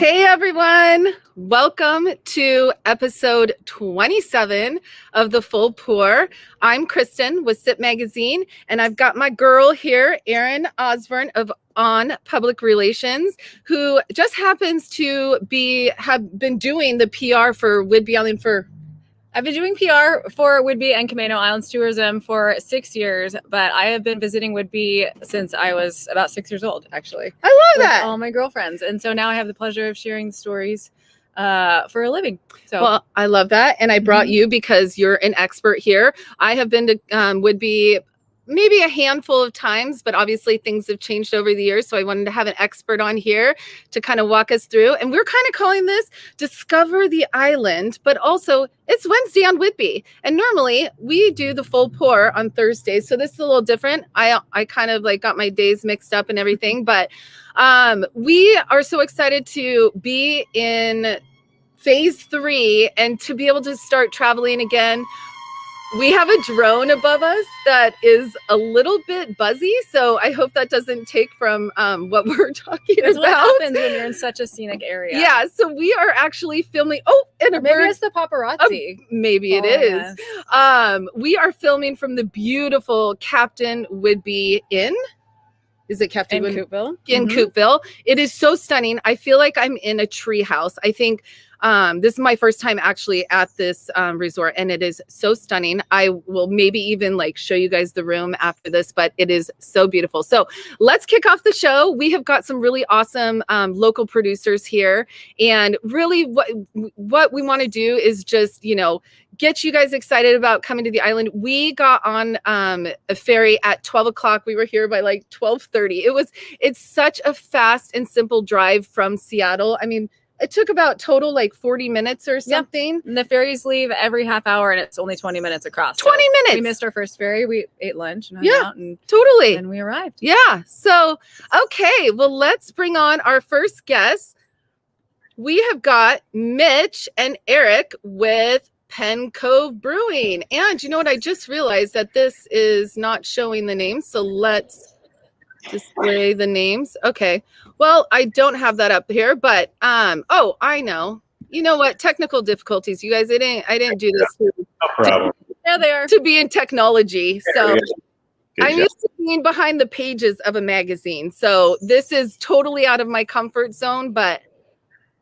Hey everyone, welcome to episode 27 of The Full Pour. I'm Kristin with Sip Magazine, and I've got my girl here, Erin Osborne of On Public Relations, who just happens to have been doing the PR for Whidbey Island I've been doing PR for Whidbey and Camano Islands tourism for 6 years, but I have been visiting Whidbey since I was about 6 years old, actually. I love that. All my girlfriends. And so now I have the pleasure of sharing the stories for a living. So, well, I love that. And I brought you because you're an expert here. I have been to Whidbey maybe a handful of times, but obviously things have changed over the years. So I wanted to have an expert on here to kind of walk us through. And we're kind of calling this Discover the Island, but also it's Wednesday on Whidbey. And normally we do the full pour on Thursdays. So this is a little different. I kind of like got my days mixed up and everything, but we are so excited to be in phase 3 and to be able to start traveling again. We have a drone above us that is a little bit buzzy, so I hope that doesn't take from what we're talking That's about. What happens when you're in such a scenic area. Yeah, so we are actually filming. Oh, and a maybe bird. It's the paparazzi. Maybe it is. Yes. We are filming from the beautiful Captain Whidbey Inn. Is it Captain in Coupeville? In Coupeville. It is so stunning. I feel like I'm in a tree house. I think this is my first time actually at this resort, and it is so stunning. I will maybe even like show you guys the room after this, but it is so beautiful. So let's kick off the show. We have got some really awesome local producers here, and really what we want to do is just, get you guys excited about coming to the island. We got on a ferry at 12 o'clock. We were here by like 12:30. It's such a fast and simple drive from Seattle. I mean, it took about total like 40 minutes or something. Yeah. And the ferries leave every half hour, and it's only 20 minutes across. 20 minutes. We missed our first ferry. We ate lunch and hung out, and totally. And we arrived. Yeah. So, okay. Well, let's bring on our first guest. We have got Mitch and Eric with Pen Cove Brewing. And you know what? I just realized that this is not showing the names. So let's display the names. Okay. Well, I don't have that up here, but oh, I know. You know what? Technical difficulties. You guys, I didn't do this No problem. There they are. to be in technology. So I'm job. used to being behind the pages of a magazine. So this is totally out of my comfort zone, but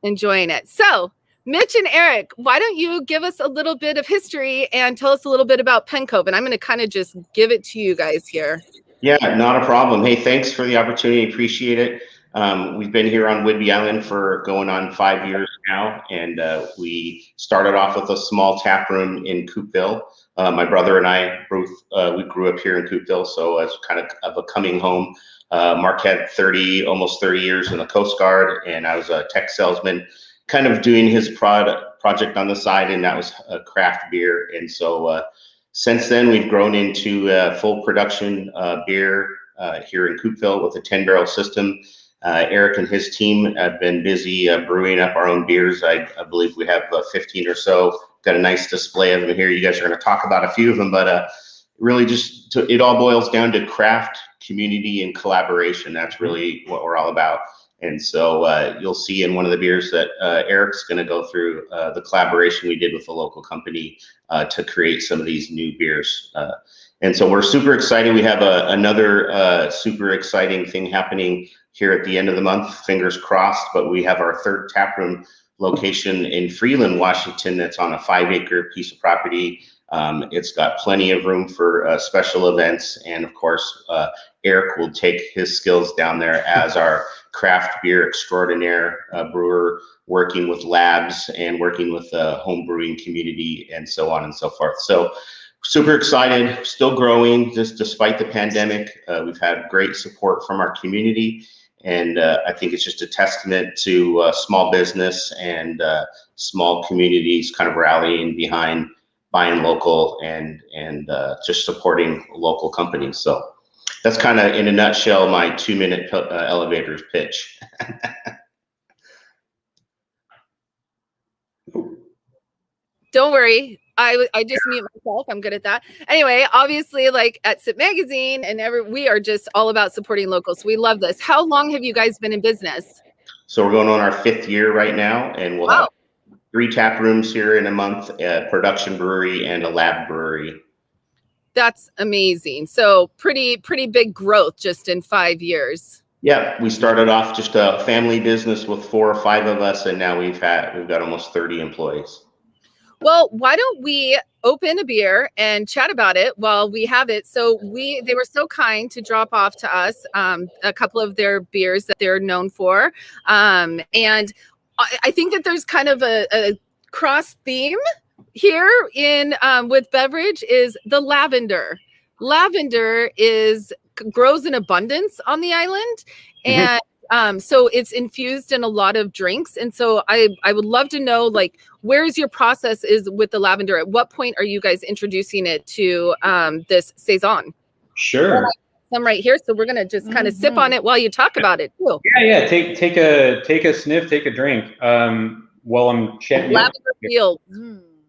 enjoying it. So Mitch and Eric, why don't you give us a little bit of history and tell us a little bit about Pen Cove? And I'm going to kind of just give it to you guys here. Yeah, not a problem. Hey, thanks for the opportunity. Appreciate it. We've been here on Whidbey Island for going on 5 years now, and we started off with a small tap room in Coupeville. My brother and I both we grew up here in Coupeville, so as kind of a coming home. Mark had almost 30 years in the Coast Guard, and I was a tech salesman, kind of doing his project on the side, and that was a craft beer. And so since then, we've grown into full production beer here in Coupeville with a 10-barrel system. Eric and his team have been busy brewing up our own beers. I believe we have 15 or so. Got a nice display of them here. You guys are going to talk about a few of them, but really it all boils down to craft, community, and collaboration. That's really what we're all about. And so you'll see in one of the beers that Eric's going to go through the collaboration we did with a local company to create some of these new beers. And so we're super excited. We have another super exciting thing happening here at the end of the month, fingers crossed, but we have our third taproom location in Freeland, Washington. That's on a 5-acre piece of property. It's got plenty of room for special events. And of course, Eric will take his skills down there as our craft beer extraordinaire brewer, working with labs and working with the home brewing community and so on and so forth. So super excited, still growing just despite the pandemic. We've had great support from our community. And I think it's just a testament to small business and small communities kind of rallying behind buying local and just supporting local companies. So that's kind of in a nutshell my 2-minute elevator's pitch. Don't worry. I just mute myself. I'm good at that. Anyway, obviously, like at Sip Magazine we are just all about supporting locals. We love this. How long have you guys been in business? So we're going on our 5th year right now, and we'll have 3 tap rooms here in a month, a production brewery and a lab brewery. That's amazing. So pretty big growth just in 5 years. Yeah, we started off just a family business with 4 or 5 of us, and now we've got almost 30 employees. Well, why don't we open a beer and chat about it while we have it? So they were so kind to drop off to us a couple of their beers that they're known for. And I think that there's kind of a cross theme here in with beverage is the lavender. Lavender grows in abundance on the island, and so it's infused in a lot of drinks. And so I would love to know, like, where's your process is with the lavender? At what point are you guys introducing it to this saison? Sure. Some right here, so we're gonna just kind of sip on it while you talk about it too. Yeah. Take a sniff, take a drink while I'm chatting. Lavender field.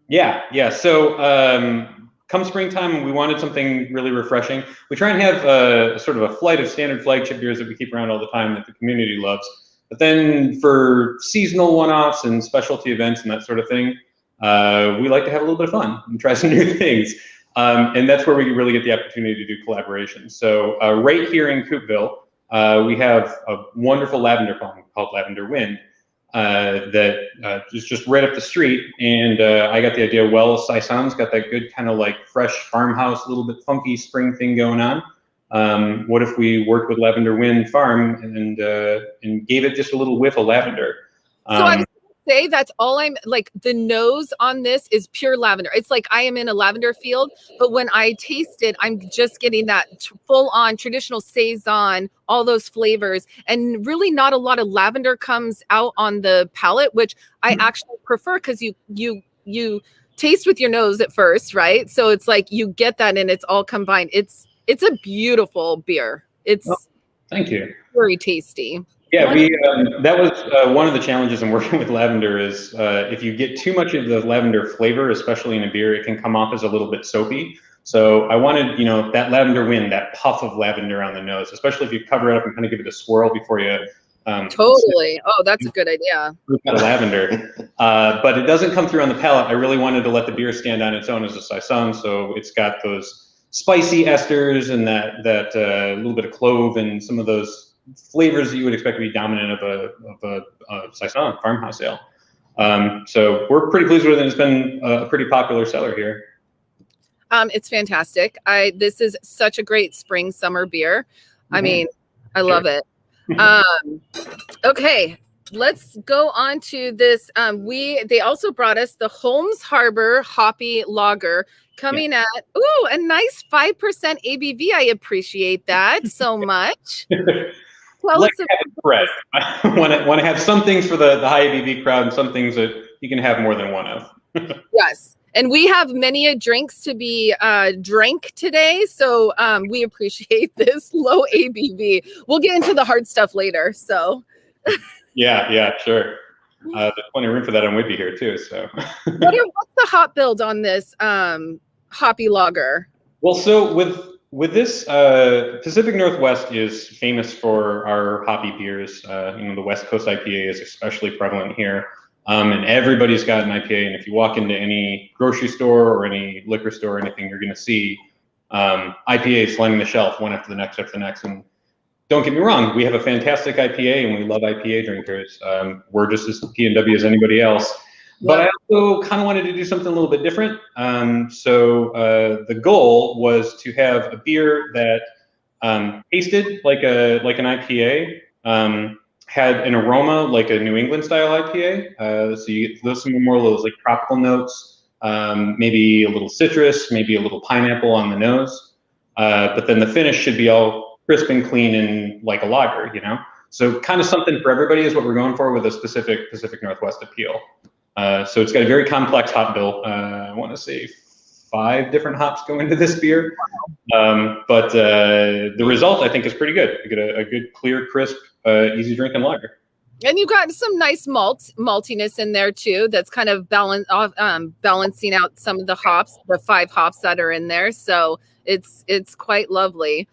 Yeah. So come springtime, we wanted something really refreshing. We try and have sort of a flight of standard flagship beers that we keep around all the time that the community loves. But then for seasonal one-offs and specialty events and that sort of thing, we like to have a little bit of fun and try some new things. And that's where we really get the opportunity to do collaborations. So right here in Coupeville, we have a wonderful lavender farm called Lavender Wind that is just right up the street. And I got the idea, well, Saison's got that good kind of like fresh farmhouse, a little bit funky spring thing going on. What if we worked with Lavender Wind Farm and gave it just a little whiff of lavender? So I was gonna say that's all I'm like. The nose on this is pure lavender. It's like I am in a lavender field, but when I taste it, I'm just getting that full-on traditional saison, all those flavors, and really not a lot of lavender comes out on the palate, which I actually prefer because you taste with your nose at first, right? So it's like you get that and it's all combined. It's a beautiful beer. It's thank you. Very tasty. Yeah, that was one of the challenges in working with lavender is if you get too much of the lavender flavor, especially in a beer, it can come off as a little bit soapy. So I wanted, that lavender wind, that puff of lavender on the nose, especially if you cover it up and kind of give it a swirl before you. Totally. Oh, that's a good idea. Lavender, but it doesn't come through on the palate. I really wanted to let the beer stand on its own as a saison, so it's got those spicy esters and that little bit of clove and some of those flavors that you would expect to be dominant of a saison farmhouse ale. So we're pretty pleased with it. It's been a pretty popular seller here. It's fantastic. This is such a great spring summer beer. I mean, I love it. Okay, let's go on to this. They also brought us the Holmes Harbor Hoppy Lager coming at a nice 5% ABV. I appreciate that so much. Let's have a spread. I want to have some things for the high ABV crowd and some things that you can have more than one of. Yes. And we have many drinks to be drank today. So we appreciate this low ABV. We'll get into the hard stuff later. So yeah, sure. There's plenty of room for that on Whidbey here too. So what's the hop build on this hoppy lager? Well, so with this, Pacific Northwest is famous for our hoppy beers. The West Coast IPA is especially prevalent here. And everybody's got an IPA. And if you walk into any grocery store or any liquor store or anything, you're going to see IPAs lining the shelf one after the next after the next. And don't get me wrong, we have a fantastic IPA and we love IPA drinkers. We're just as P&W as anybody else. But I also kind of wanted to do something a little bit different. So the goal was to have a beer that tasted like an IPA, had an aroma like a New England style IPA. So you get some more of those like tropical notes, maybe a little citrus, maybe a little pineapple on the nose. But then the finish should be all crisp and clean and like a lager, So kind of something for everybody is what we're going for with a specific Pacific Northwest appeal. So it's got a very complex hop bill. I want to say 5 different hops go into this beer. But the result, I think, is pretty good. You get a good, clear, crisp, easy drinking lager. And you've got some nice maltiness in there too. That's kind of balancing out some of the hops, the 5 hops that are in there. So it's quite lovely.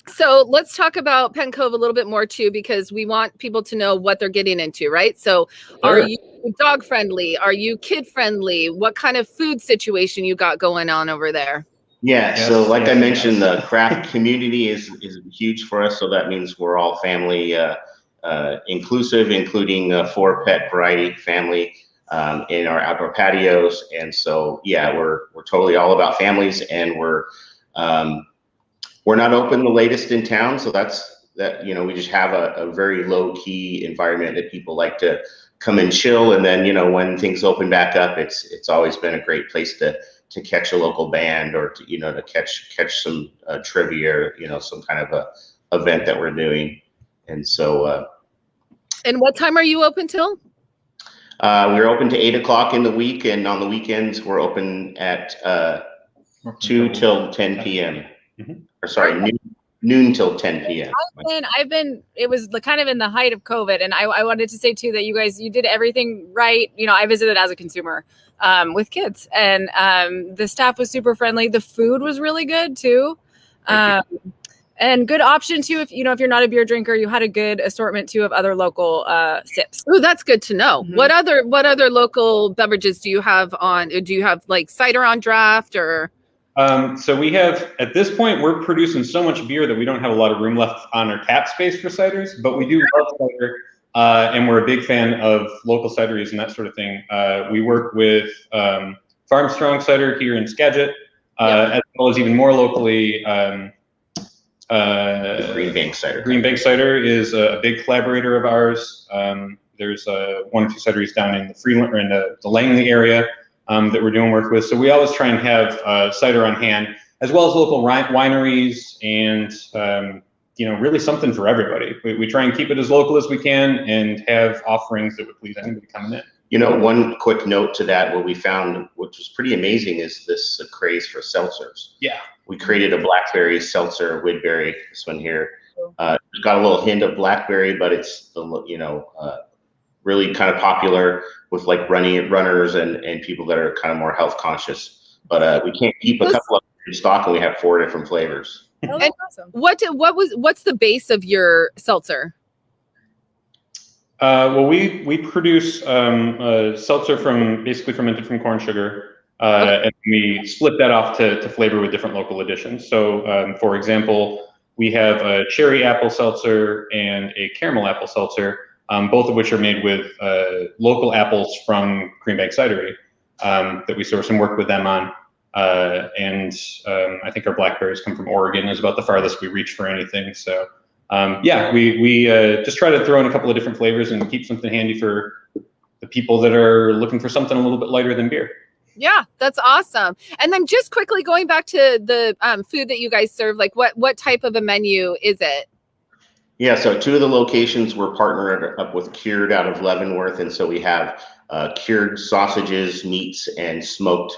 So let's talk about Pen Cove a little bit more too, because we want people to know what they're getting into, right? So are you dog friendly? Are you kid friendly? What kind of food situation you got going on over there? Yeah, so like I mentioned, the craft community is huge for us. So that means we're all family inclusive, including 4-pet variety family in our outdoor patios. And so, yeah, we're totally all about families, and we're not open the latest in town. So we just have a very low key environment that people like to come and chill. And then, when things open back up, it's always been a great place to catch a local band, or to catch some trivia, some kind of a event that we're doing. And so. And what time are you open till? We're open to 8 o'clock in the week, and on the weekends we're open at 2 till 10 p.m. Or sorry, noon till 10 p.m. It was kind of in the height of COVID, and I wanted to say too that you did everything right. I visited as a consumer with kids, and the staff was super friendly. The food was really good too. And good option too, if you're not a beer drinker, you had a good assortment too of other local sips. Oh, that's good to know. Mm-hmm. What other local beverages do you have on? Do you have like cider on draft or? So we have, at this point, we're producing so much beer that we don't have a lot of room left on our tap space for ciders, but we do love cider, and we're a big fan of local cideries and that sort of thing. We work with Farm Strong Cider here in Skagit, as well as even more locally. Green Bank Cider. Green Bank Cider is a big collaborator of ours. There's 1 or 2 cideries down in the Freeland or in the Langley area that we're doing work with. So we always try and have cider on hand, as well as local wineries, and really something for everybody. We try and keep it as local as we can and have offerings that would please anybody coming in. One quick note to that, what we found, which was pretty amazing, is this craze for seltzers. Yeah. We created a blackberry seltzer, Whidberry, this one here. It's got a little hint of blackberry, but it's really kind of popular with like runners and people that are kind of more health conscious. But we can't keep a couple of in stock, and we have 4 different flavors. Oh, that's awesome. What's the base of your seltzer? Well, we produce seltzer fermented from corn sugar. And we split that off to flavor with different local additions. So, for example, we have a cherry apple seltzer and a caramel apple seltzer, both of which are made with local apples from Green Bank Cidery that we source and work with them on. And I think our blackberries come from Oregon, is about the farthest we reach for anything. So, we just try to throw in a couple of different flavors and keep something handy for the people that are looking for something a little bit lighter than beer. Yeah, that's awesome. And then just quickly going back to the food that you guys serve, like what type of a menu is it? Yeah, so 2 of the locations we're partnered up with Cured out of Leavenworth, and so we have cured sausages, meats, and smoked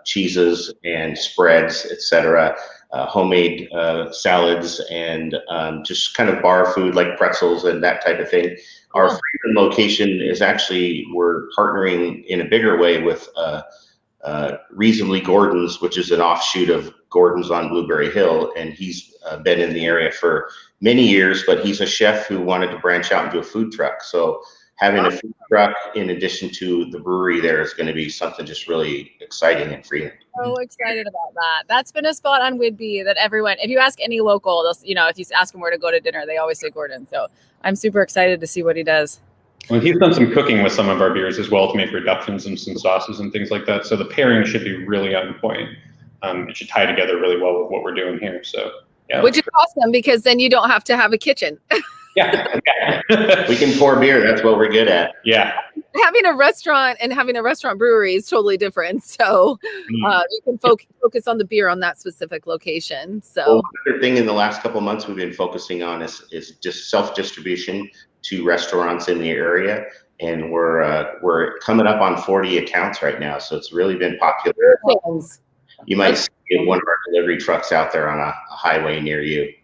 cheeses and spreads, etc. Homemade salads, and just kind of bar food like pretzels and that type of thing. Our Freeland location is actually, we're partnering in a bigger way with Reasonably Gordon's, which is an offshoot of Gordon's on Blueberry Hill, and he's been in the area for many years, but he's a chef who wanted to branch out into a food truck. So having a food truck in addition to the brewery there is going to be something just really exciting and freeing. So excited about that. That's been a spot on Whidbey that everyone, if you ask any local, they'll, if you ask them where to go to dinner, they always say Gordon. So I'm super excited to see what he does. Well, he's done some cooking with some of our beers as well to make reductions and some sauces and things like that. So the pairing should be really on point. It should tie together really well with what we're doing here. So yeah. Which is awesome, because then you don't have to have a kitchen. Yeah. We can pour beer. That's what we're good at. Yeah. Having a restaurant and having a restaurant brewery is totally different. So you can focus on the beer on that specific location. So another thing in the last couple of months we've been focusing on is just self-distribution to restaurants in the area. And we're coming up on 40 accounts right now. So it's really been popular. You might see one of our delivery trucks out there on a highway near you.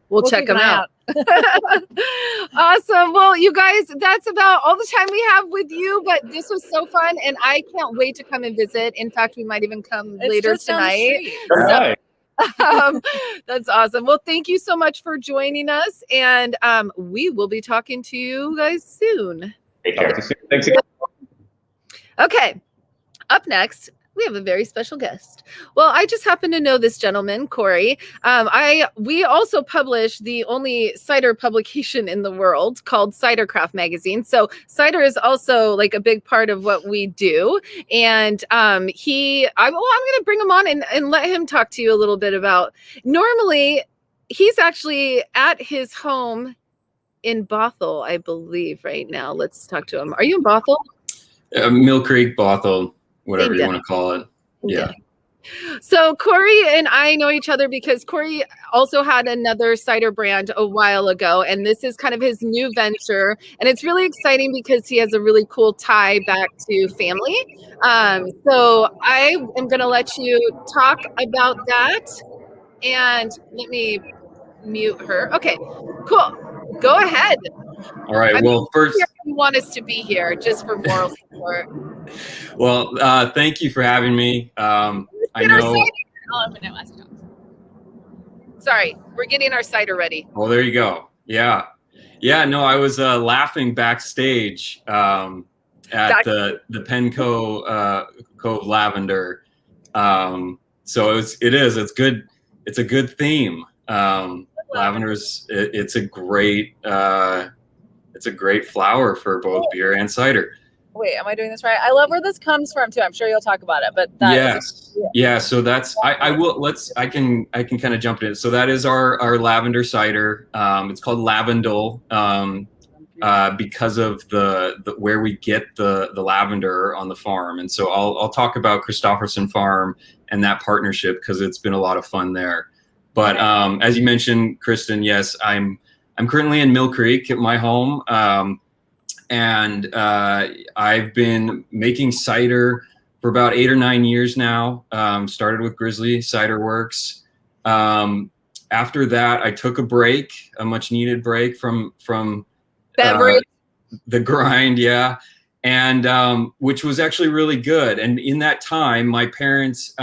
We'll check them out. Awesome. Well, you guys, that's about all the time we have with you, but this was so fun, and I can't wait to come and visit. In fact, we might even come later tonight. That's awesome. Well, thank you so much for joining us, and we will be talking to you guys soon. Take care. Thanks again. Okay, up next, we have a very special guest. Well, I just happen to know this gentleman, Corey. We also publish the only cider publication in the world called Cider Craft Magazine. So cider is also like a big part of what we do. And I'm going to bring him on and let him talk to you a little bit about. Normally, he's actually at his home in Bothell, I believe, right now. Let's talk to him. Are you in Bothell? Mill Creek, Bothell, whatever you want to call it. Yeah. So Corey and I know each other because Corey also had another cider brand a while ago, and this is kind of his new venture. And it's really exciting because he has a really cool tie back to family. So I am going to let you talk about that. And let me mute her. Okay, cool. Go ahead. All right. Well, first, you want us to be here just for moral support. Well, thank you for having me. I know. Sorry, we're getting our cider ready. Oh, there you go. Yeah. No, I was laughing backstage at the Penco Cove Lavender. So it's good. It's a good theme. Lavender's it's a great flower for both beer and cider. Wait, am I doing this right? I love where this comes from too. I'm sure you'll talk about it, but yeah. So that's I can kind of jump in. So that is our lavender cider. It's called Lavendel because of the where we get the lavender on the farm. And so I'll talk about Christofferson Farm and that partnership because it's been a lot of fun there. But as you mentioned, Kristin, yes, I'm currently in Mill Creek at my home, and I've been making cider for about 8 or 9 years now. Started with Grizzly Cider Works. After that, I took a much needed break from beverage, the grind, yeah, and which was actually really good. And in that time, my parents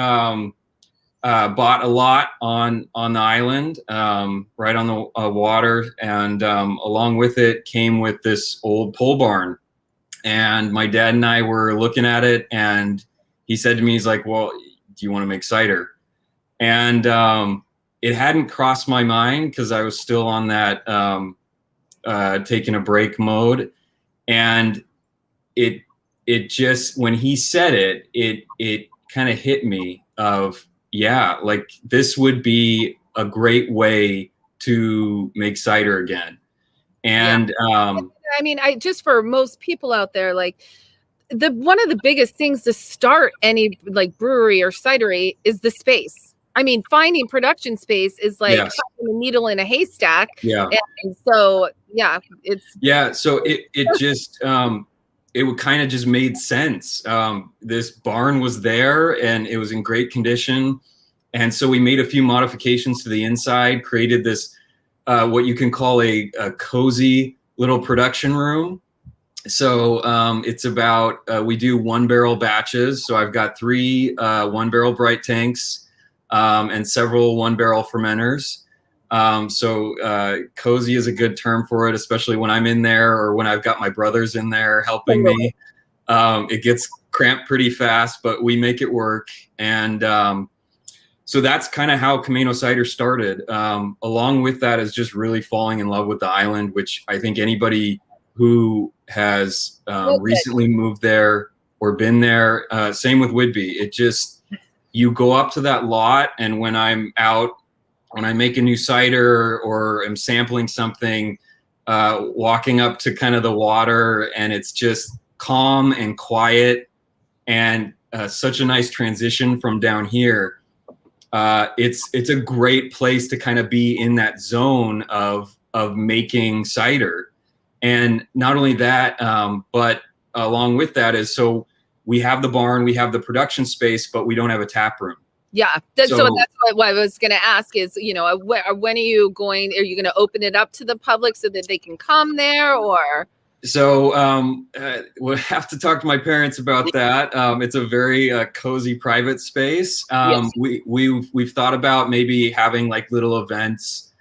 bought a lot on the island, right on the water, and along with it came with this old pole barn. And my dad and I were looking at it, and he said to me, he's like, "Well, do you want to make cider?" And it hadn't crossed my mind because I was still on that taking a break mode, and it just, when he said it kind of hit me of, yeah, like this would be a great way to make cider again. And I mean, just for most people out there, like one of the biggest things to start any like brewery or cidery is the space. I mean, finding production space is like finding a needle in a haystack. Yeah. And so so it just it kind of just made sense. This barn was there and it was in great condition. And so we made a few modifications to the inside, created this, what you can call a cozy little production room. So it's about, we do 1 barrel batches. So I've got 3 1 barrel bright tanks and several 1 barrel fermenters. So cozy is a good term for it, especially when I'm in there or when I've got my brothers in there helping me. It gets cramped pretty fast, but we make it work. And so that's kind of how Camano Cider started. Along with that is just really falling in love with the island, which I think anybody who has recently moved there or been there, same with Whidbey. It just, you go up to that lot, and when I'm out, when I make a new cider or am sampling something, walking up to kind of the water, and it's just calm and quiet, and such a nice transition from down here. It's a great place to kind of be in that zone of making cider. And not only that, but along with that is, so we have the barn, we have the production space, but we don't have a tap room. Yeah. So that's what I was going to ask is, when are you going to open it up to the public so that they can come there, or? We'll have to talk to my parents about that. It's a very cozy private space. Yes. We've thought about maybe having like little events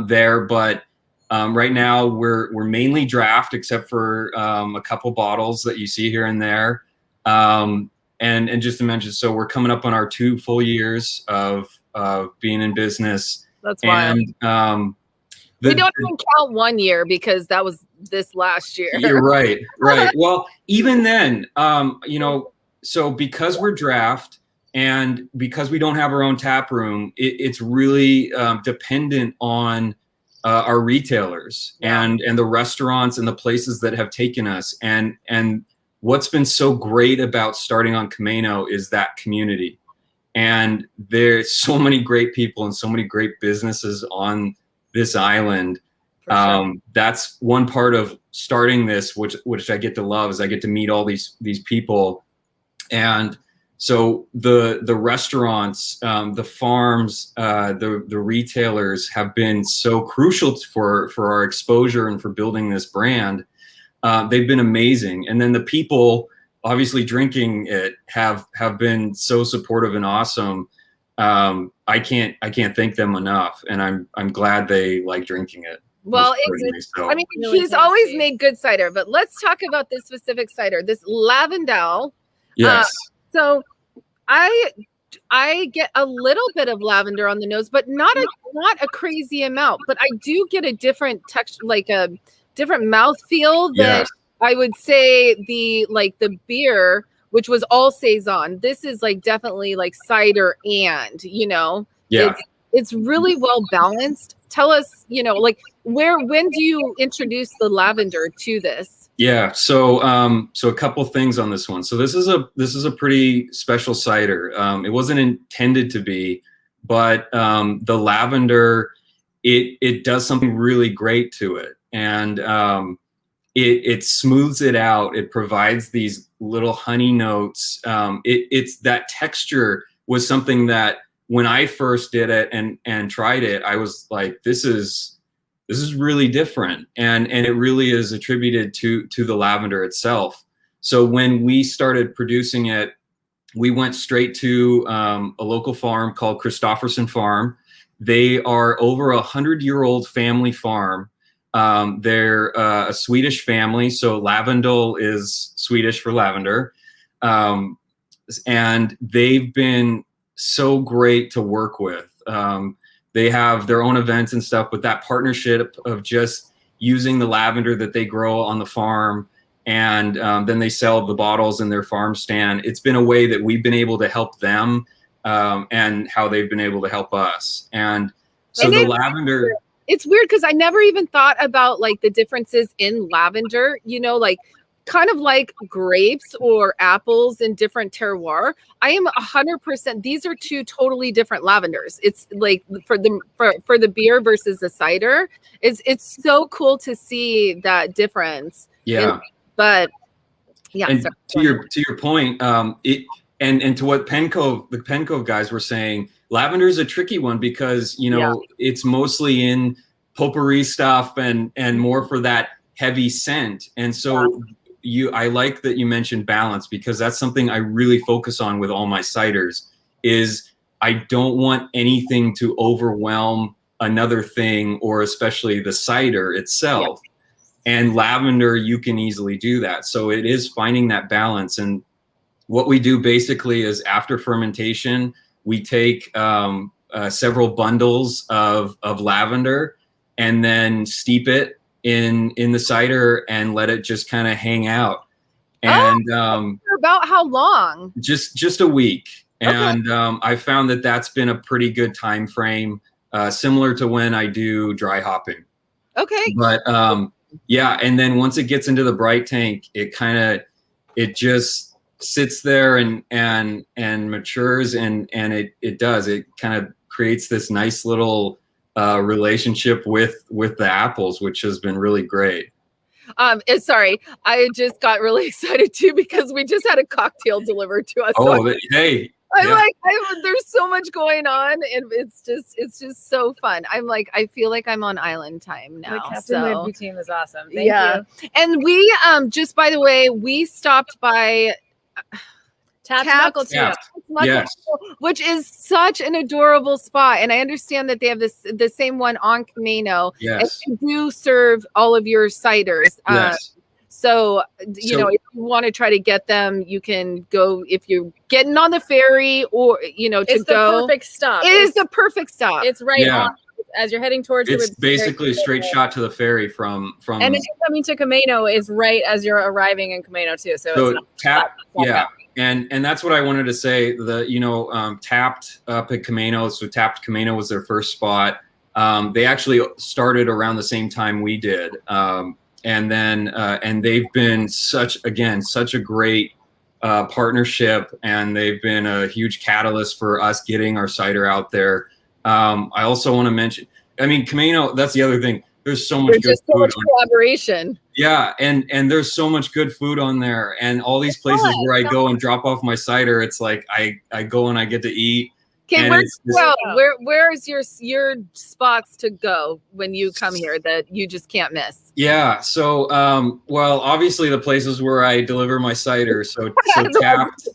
there, but right now we're mainly draft, except for a couple bottles that you see here and there. And just to mention, so we're coming up on our 2 full years of being in business. That's wild. And we don't even count 1 year because that was this last year. You're right. Well, even then, so because we're draft and because we don't have our own tap room, it's really dependent on our retailers and the restaurants and the places that have taken us. And what's been so great about starting on Camano is that community. And there's so many great people and so many great businesses on this island. Sure. That's one part of starting this, which I get to love, is I get to meet all these people. And so the restaurants, the farms, the retailers have been so crucial for our exposure and for building this brand. They've been amazing. And then the people obviously drinking it have been so supportive and awesome. I can't thank them enough, and I'm glad they like drinking it. Well, I mean, he's always made good cider, but let's talk about this specific cider, this Lavender. Yes. So I get a little bit of lavender on the nose, but not a crazy amount. But I do get a different texture, like a different mouthfeel than I would say the beer, which was all saison. This is like definitely like cider, and it's really well balanced. Tell us, when do you introduce the lavender to this? Yeah, so a couple things on this one. So this is a pretty special cider. It wasn't intended to be, but the lavender, it does something really great to it, and it smooths it out. It provides these little honey notes. It's that texture was something that when I first did it and tried it, I was like, this is really different. And it really is attributed to the lavender itself. So when we started producing it, we went straight to a local farm called Christofferson Farm. They are over 100-year-old family farm. They're a Swedish family, so lavendel is Swedish for lavender. And they've been so great to work with. They have their own events and stuff, but that partnership of just using the lavender that they grow on the farm, and then they sell the bottles in their farm stand. It's been a way that we've been able to help them, and how they've been able to help us. And so the lavender... It's weird because I never even thought about like the differences in lavender, kind of like grapes or apples in different terroir. I am 100%. These are two totally different lavenders. It's like for the beer versus the cider. It's so cool to see that difference. Yeah. And to your point, and to what the Pen Cove guys were saying, lavender is a tricky one because it's mostly in potpourri stuff and more for that heavy scent. And so I like that you mentioned balance, because that's something I really focus on with all my ciders. Is I don't want anything to overwhelm another thing, or especially the cider itself. And lavender, you can easily do that. So it is finding that balance. And what we do basically is after fermentation, we take several bundles of lavender and then steep it in the cider and let it just kind of hang out. And about how long? Just a week. Okay. And I found that that's been a pretty good time frame, similar to when I do dry hopping. Okay. But and then once it gets into the bright tank, it just sits there and matures, and it kind of creates this nice little relationship with the apples, which has been really great. Sorry, I just got really excited too because we just had a cocktail delivered to us. Oh, hey, There's so much going on, and it's just so fun. I'm like, I feel like I'm on island time now. The Captain So Whidbey team is awesome. Thank you. and we just by the way, we stopped by Tapped Knuckle too. Tapped. Yes. Which is such an adorable spot, and I understand that they have the same one on Camano. Yes. And they do serve all of your ciders. Yes. So, you know, if you want to try to get them, you can go if you're getting on the ferry or, you know, to It's go. the perfect stop. It is the perfect stop. It's right on as you're heading towards It's the basically a straight shot to the ferry from. And if you're coming to Camano, is right as you're arriving in Camano too. So it's not Tap, and that's what I wanted to say. Tapped up at Camano. So Tapped Camano was their first spot. They actually started around the same time we did. And they've been such a great partnership, and they've been a huge catalyst for us getting our cider out there. I also want to mention, I mean, Camano, that's the other thing. There's so much good food. Much collaboration. Yeah, and there's so much good food on there, and all these places where I go and drop off my cider, it's like I go and I get to eat. Okay, where's your spots to go when you come here that you just can't miss? Yeah, so well, obviously the places where I deliver my cider. So Tapped.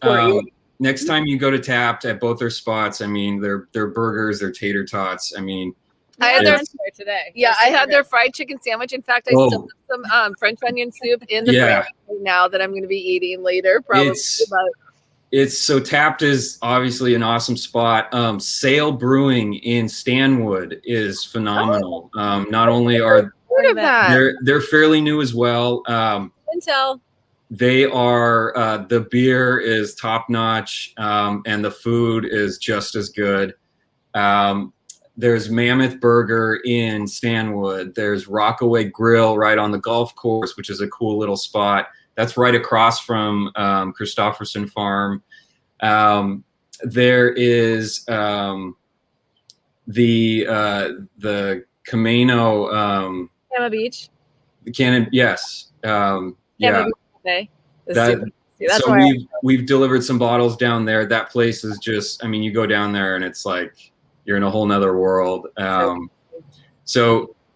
Next time you go to Tapped at both their spots, I mean, their burgers, their tater tots. I mean, I had their today. Yeah, I had their fried chicken sandwich. In fact, I still have some French onion soup in the fridge now that I'm going to be eating later. Probably. It's so Tapped is obviously an awesome spot. Sail Brewing in Stanwood is phenomenal. Not only are they're fairly new as well. Intel. They are the beer is top notch, and the food is just as good. There's Mammoth Burger in Stanwood. There's Rockaway Grill right on the golf course, which is a cool little spot. That's right across from Christopherson Farm. There is the Camano. Cama Beach. The Cannon, yes. Yeah. Beach So we've delivered some bottles down there. That place is just, I mean, you go down there and it's like you're in a whole nother world.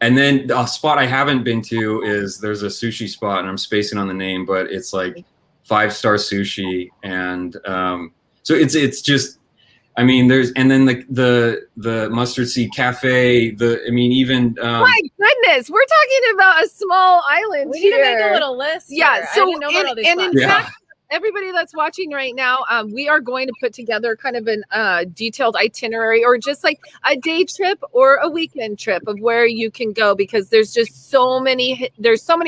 And then a spot I haven't been to is there's a sushi spot, and I'm spacing on the name, but it's like 5-star sushi. And so it's just, I mean, and then the Mustard Seed Cafe, even. My goodness, we're talking about a small island we here. We need to make a little list. Yeah, so in fact, everybody that's watching right now, we are going to put together kind of a detailed itinerary, or just like a day trip or a weekend trip of where you can go, because there's just so many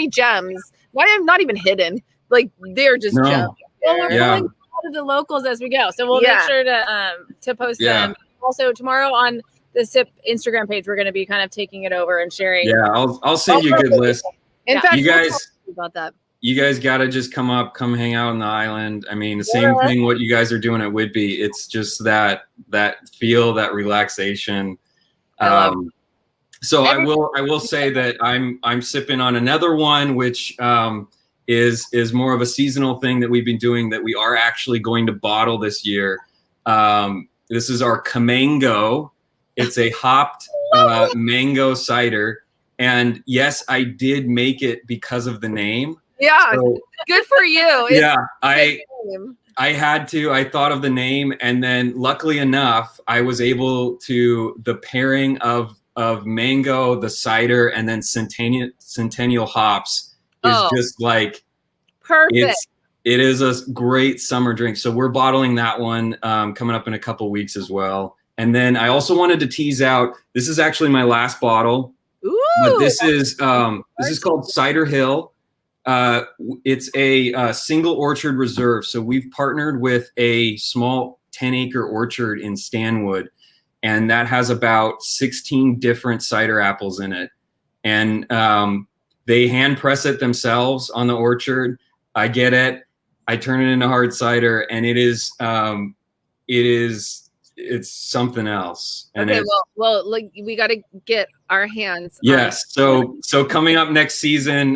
gems. Not even hidden, like they're just gems. Well, we're pulling out of the locals as we go, so we'll make sure to post them. Also, tomorrow on the SIP Instagram page, we're going to be kind of taking it over and sharing. Yeah, I'll send you a good list. In fact, you guys about that. You guys got to just come hang out on the island. I mean, the same thing what you guys are doing at Whidbey. It's just that feel, that relaxation. So I will say that I'm sipping on another one, which is more of a seasonal thing that we've been doing that we are actually going to bottle this year. This is our Camango. It's a hopped mango cider. And yes, I did make it because of the name. Yeah, so, good for you. I had to. I thought of the name, and then luckily enough, I was able to. The pairing of mango, the cider, and then centennial hops is just like perfect. It is a great summer drink. So we're bottling that one coming up in a couple weeks as well. And then I also wanted to tease out. This is actually my last bottle. Ooh, but this is called Cider Hill. It's a single orchard reserve. So we've partnered with a small 10-acre orchard in Stanwood, and that has about 16 different cider apples in it. And they hand press it themselves on the orchard. I get it. I turn it into hard cider, and it's something else. And okay, well, like we got to get our hands. Yes. So coming up next season,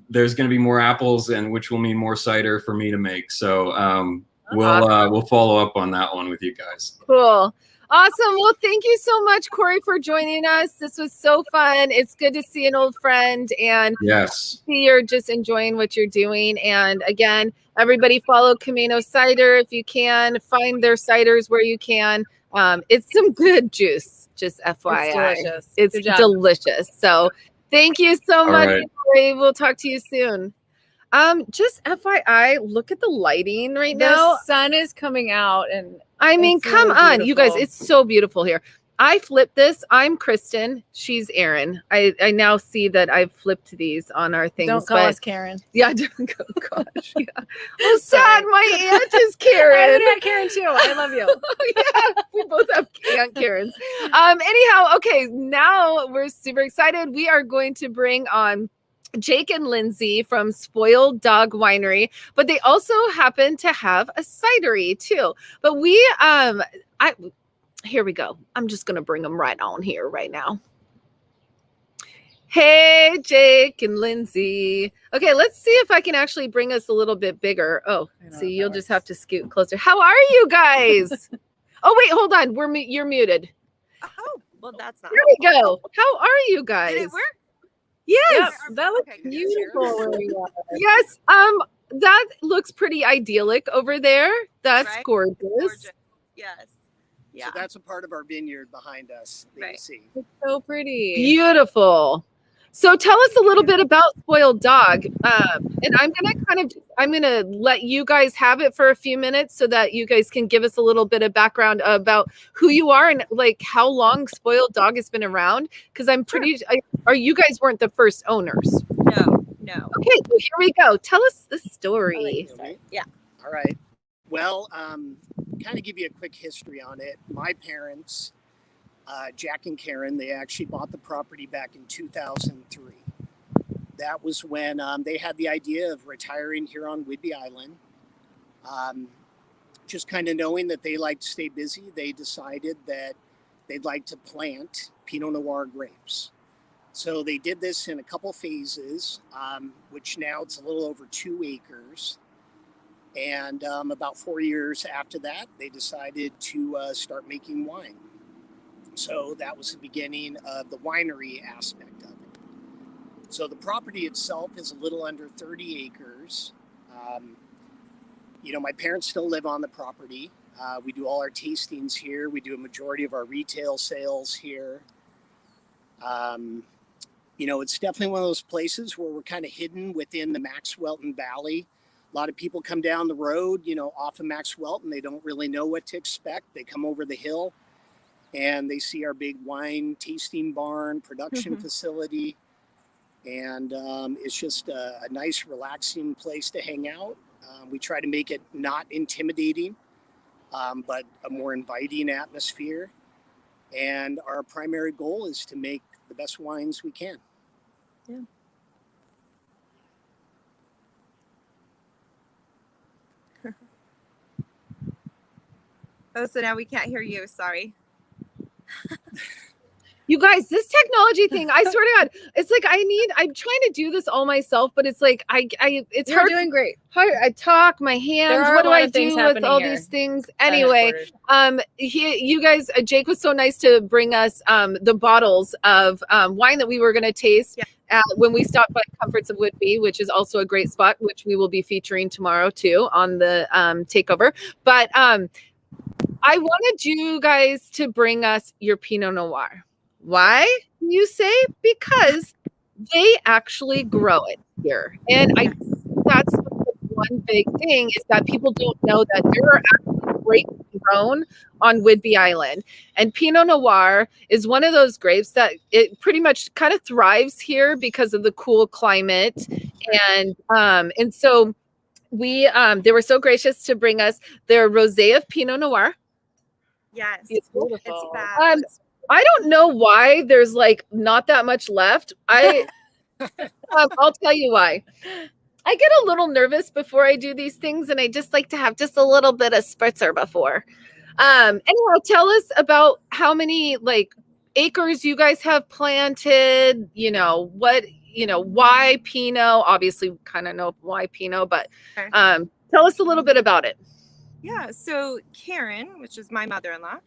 there's going to be more apples, and which will mean more cider for me to make. So we'll follow up on that one with you guys. Cool. Awesome. Well, thank you so much, Corey, for joining us. This was so fun. It's good to see an old friend and Yes. see you're just enjoying what you're doing. And again, everybody follow Camano Cider if you can. Find their ciders where you can. It's some good juice, just FYI. It's delicious. It's Good job. delicious. So thank you so All much, right. Corey. We'll talk to you soon. Just FYI, look at the lighting right now. The sun is coming out, and I mean, it's come really on, you guys. beautiful. It's so beautiful here. I flipped this. I'm Kristin. She's Erin. I now see that I've flipped these on our things. don't call but us Karen. yeah, don't go. Gosh, yeah. Oh, sad. My aunt is Karen. I'm Aunt Karen too. I love you. Yeah, we both have Aunt Karens. Anyhow, okay. Now we're super excited. We are going to bring on Jake and Lindsay from Spoiled Dog Winery, but they also happen to have a cidery too. But here we go. I'm just going to bring them right on here right now. Hey, Jake and Lindsay. Okay, let's see if I can actually bring us a little bit bigger. Oh, see, you'll just have to scoot closer. How are you guys? Oh, wait, hold on. You're muted. Oh, well, that's not. There we go. How are you guys? Did it work? Yes. Yep, that looks Okay, good. beautiful. Where we are. Yes. That looks pretty idyllic over there. That's Right? gorgeous. Gorgeous. Yes. Yeah. So that's a part of our vineyard behind us that you Right. see. It's so pretty. Beautiful. So tell us a little bit about Spoiled Dog. And I'm gonna let you guys have it for a few minutes so that you guys can give us a little bit of background about who you are and like how long Spoiled Dog has been around. Because I'm pretty you guys weren't the first owners. No. Okay, so here we go. Tell us the story. Yeah. All right. Well, kind of give you a quick history on it. My parents, Jack and Karen, they actually bought the property back in 2003. That was when they had the idea of retiring here on Whidbey Island. Just kind of knowing that they like to stay busy, they decided that they'd like to plant Pinot Noir grapes. So they did this in a couple phases, which now it's a little over 2 acres. And about 4 years after that, they decided to start making wine. So that was the beginning of the winery aspect of it. So the property itself is a little under 30 acres. My parents still live on the property. We do all our tastings here. We do a majority of our retail sales here. It's definitely one of those places where we're kind of hidden within the Maxwelton Valley. A lot of people come down the road, off of Maxwelton. They don't really know what to expect. They come over the hill and they see our big wine tasting barn, production facility. And it's just a nice, relaxing place to hang out. We try to make it not intimidating, but a more inviting atmosphere. And our primary goal is to make the best wines we can. Yeah. Oh, so now we can't hear you. Sorry. You guys, this technology thing, I swear to God, it's like I'm trying to do this all myself, but it's like it's You're hard. doing great. I talk, my hands, are what a do lot I of things do with happening all here these things? at Anyway, headquarters. you guys, Jake was so nice to bring us the bottles of wine that we were going to taste when we stopped by Comforts of Whidbey, which is also a great spot, which we will be featuring tomorrow too on the takeover. But I wanted you guys to bring us your Pinot Noir. Why, you say? Because they actually grow it here. And that's the one big thing is that people don't know that there are actually grapes grown on Whidbey Island. And Pinot Noir is one of those grapes that it pretty much kind of thrives here because of the cool climate. And so they were so gracious to bring us their rosé of Pinot Noir. Yes. It's It's beautiful. fab. I don't know why there's like not that much left. I'll tell you why. I get a little nervous before I do these things, and I just like to have just a little bit of spritzer before. Anyhow, tell us about how many acres you guys have planted. Why Pinot? Obviously, we kind of know why Pinot, but Okay. tell us a little bit about it. Yeah, so Karen, which is my mother-in-law,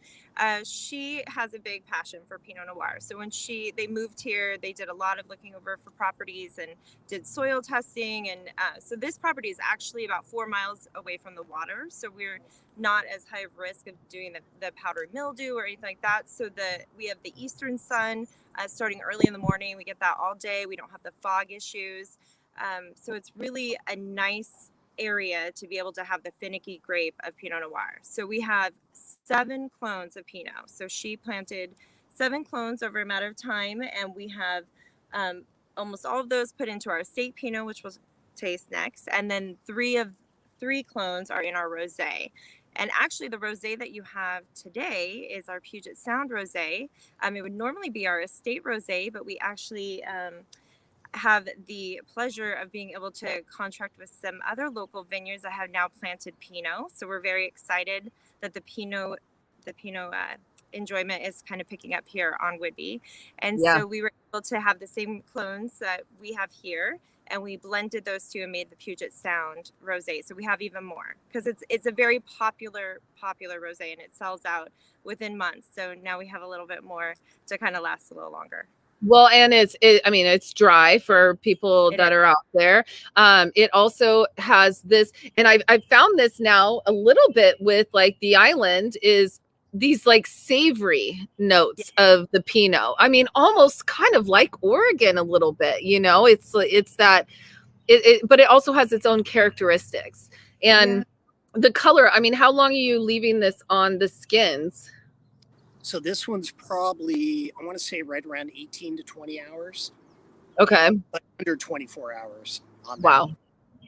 she has a big passion for Pinot Noir. So when they moved here, they did a lot of looking over for properties and did soil testing. And so this property is actually about 4 miles away from the water. So we're not as high of risk of doing the powdery mildew or anything like that. So we have the eastern sun starting early in the morning. We get that all day. We don't have the fog issues. So it's really a nice area to be able to have the finicky grape of Pinot Noir. So we have 7 clones of Pinot. So she planted 7 clones over a matter of time, and we have almost all of those put into our estate Pinot, which we'll taste next, and then 3 clones are in our rosé. And actually, the rosé that you have today is our Puget Sound rosé. It would normally be our estate rosé, but we actually have the pleasure of being able to contract with some other local vineyards that have now planted Pinot. So we're very excited that the Pinot enjoyment is kind of picking up here on Whidbey. And so we were able to have the same clones that we have here, and we blended those 2 and made the Puget Sound rosé. So we have even more because it's a very popular rosé, and it sells out within months. So now we have a little bit more to kind of last a little longer. Well, and it's dry for people that are out there. It also has this, and I've found this now a little bit with like the island is these like savory notes of the Pinot. I mean, almost kind of like Oregon a little bit, you know, it's that, but it also has its own characteristics. And the color, I mean, how long are you leaving this on the skins? So this one's probably, I want to say right around 18 to 20 hours. Okay. But under 24 hours. On wow.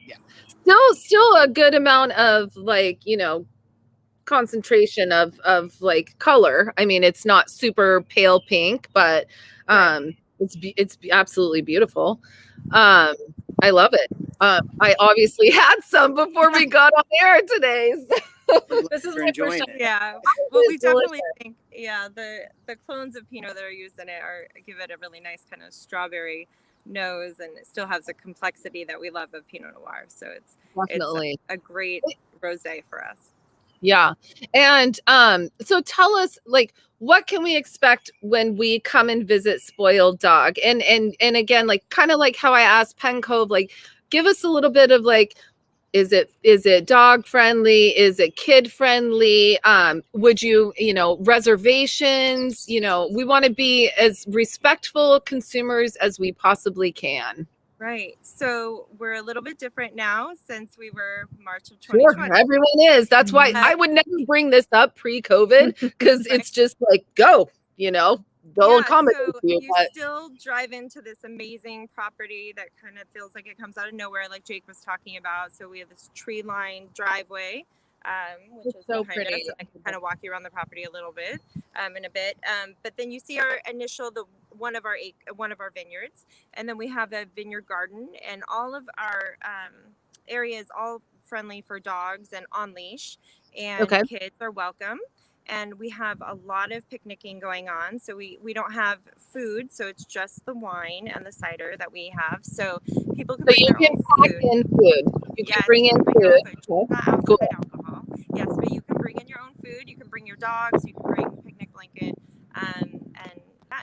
That. Yeah. Still a good amount of like, you know, concentration of like color. I mean, it's not super pale pink, but it's absolutely beautiful. I love it. I obviously had some before we got on air today. So. This is my first time. Yeah. Well, we definitely think, the clones of Pinot that are used in it give it a really nice kind of strawberry nose, and it still has a complexity that we love of Pinot Noir. So it's a great rosé for us. Yeah. And so tell us, like, what can we expect when we come and visit Spoiled Dog? And again, like kind of like how I asked Pen Cove, like give us a little bit of like, is it dog friendly? Is it kid friendly? Would you know, reservations, you know, we want to be as respectful consumers as we possibly can. Right. So we're a little bit different now since we were March of 2020. Sure, everyone is. That's why I would never bring this up pre-COVID because it's just like, go, you know. They'll accommodate you. You still drive into this amazing property that kind of feels like it comes out of nowhere, like Jake was talking about. So we have this tree-lined driveway, which is so pretty. Us. I can kind of walk you around the property a little bit in a bit. But then you see our initial, one of our vineyards, and then we have a vineyard garden, and all of our areas all friendly for dogs and on leash, and kids are welcome. And we have a lot of picnicking going on. So we don't have food. So it's just the wine and the cider that we have. So people can bring their own food. You can bring in food. Not outside alcohol. Yes, but you can bring in your own food. You can bring your dogs. You can bring a picnic blanket. And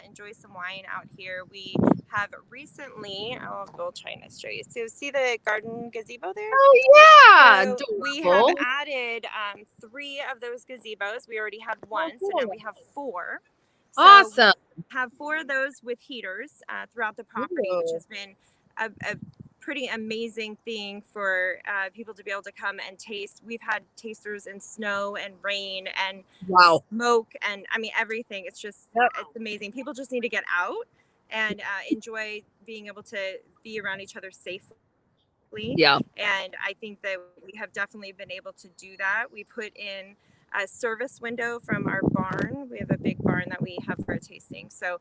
enjoy some wine out here. We have recently, we'll try and show you. So see the garden gazebo there? Oh yeah. So we have added 3 of those gazebos. We already had 1, so now we have 4. So awesome. we have 4 of those with heaters throughout the property, which has been a pretty amazing thing for people to be able to come and taste. We've had tasters in snow and rain and smoke and I mean everything. It's just it's amazing. People just need to get out and enjoy being able to be around each other safely. Yeah. And I think that we have definitely been able to do that. We put in a service window from our barn. We have a big barn that we have for a tasting. So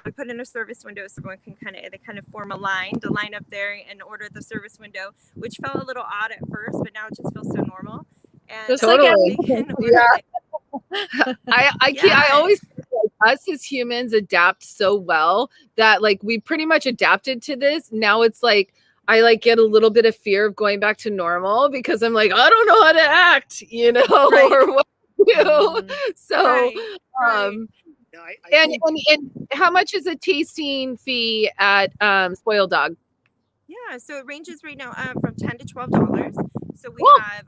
we put in a service window so everyone can kind of form a line to line up there and order the service window, which felt a little odd at first, but now it just feels so normal. And just totally. I always feel like us as humans adapt so well that like we pretty much adapted to this. Now it's like I like get a little bit of fear of going back to normal because I'm like, I don't know how to act, you know, Right. or what to do. So, Right, right. No, I and, think and how much is a tasting fee at Spoiled Dog? Yeah, so it ranges right now from $10 to $12. So we Whoa. have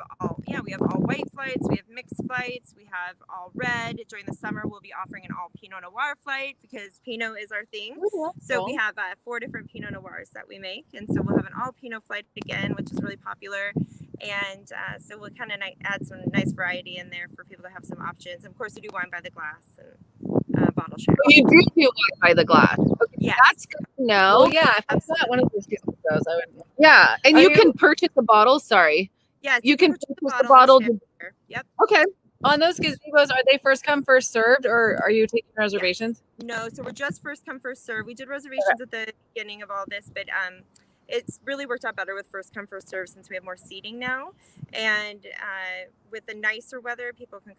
we have all white flights, we have mixed flights, we have all red. During the summer, we'll be offering an all Pinot Noir flight because Pinot is our thing. So we have 4 different Pinot Noirs that we make, and so we'll have an all Pinot flight again, which is really popular. And so we'll kind of add some nice variety in there for people to have some options. And of course, we do wine by the glass and bottle share. Oh, you do wine by the glass. Okay, Yes. that's good to know. Well, yeah, if it's not one of those I would. Yeah, and Are you you- can purchase the bottle. Sorry. Yes, You can purchase purchase the bottle. and share. Yep. Okay. On those gazebos, are they first come, first served, or are you taking reservations? No, so we're just first come, first serve. We did reservations at the beginning of all this, but it's really worked out better with first come, first serve since we have more seating now. And with the nicer weather, people can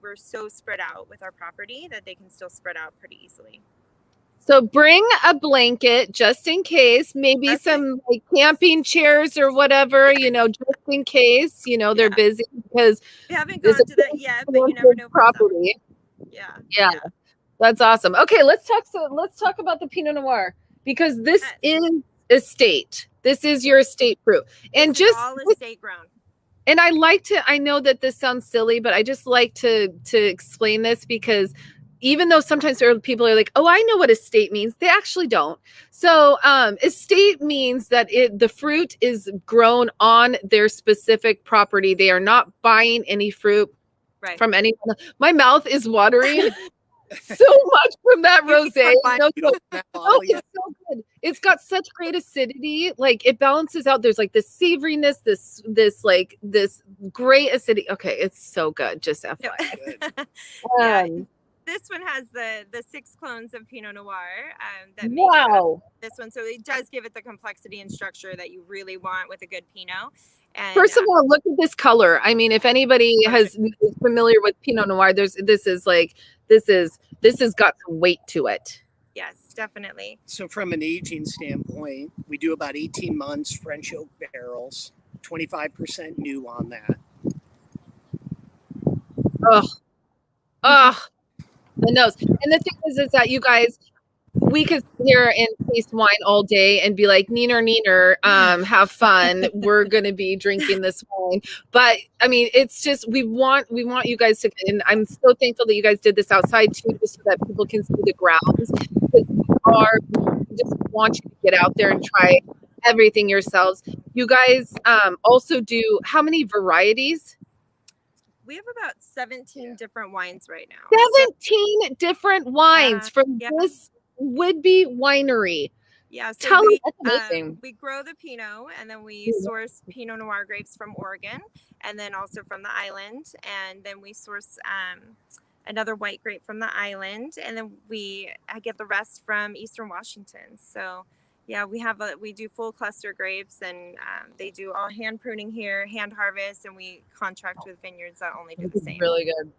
we're so spread out with our property that they can still spread out pretty easily. So bring a blanket just in case, maybe Okay. some like camping chairs or whatever, you know, just in case, you know, they're Yeah. busy because We haven't This gone is to that yet, but you never know. for some. property. Yeah. Yeah. That's awesome. Okay, let's talk about the Pinot Noir because this is estate. This is your estate fruit. And It's just all estate grown. and I know that this sounds silly, but I just like to explain this because even though sometimes people are like, oh, I know what estate means, they actually don't. So estate means that the fruit is grown on their specific property. They are not buying any fruit Right. from anyone. My mouth is watering so much from that rosé. you open that bottle, It's so good. It's got such great acidity. Like it balances out. There's like this savoriness, this great acidity. Okay, it's so good. Just FYI. Yeah, Um, this one has the 6 clones of Pinot Noir that make wow. this one, so it does give it the complexity and structure that you really want with a good Pinot. And First of all, look at this color. I mean, if anybody is familiar with Pinot Noir, this has got some weight to it. yes, definitely. So from an aging standpoint, we do about 18 months French oak barrels, 25% new on that. Ugh, the nose. And the thing is that you guys, we could sit here and taste wine all day and be like, neener, have fun. We're going to be drinking this wine. But I mean, it's just, we want you guys to, and I'm so thankful that you guys did this outside too, just so that people can see the grounds. Because we just want you to get out there and try everything yourselves. You guys also do, how many varieties? We have about 17 different wines right now. 17 different wines from yeah. this Whidbey Winery. Yeah, so Tell we, me, that's amazing. we grow the Pinot, and then we source Pinot Noir grapes from Oregon, and then also from the island, and then we source another white grape from the island, and then I get the rest from Eastern Washington. So yeah, we do full cluster grapes, and they do all hand pruning here, hand harvest, and we contract with vineyards that only do the same. Really good.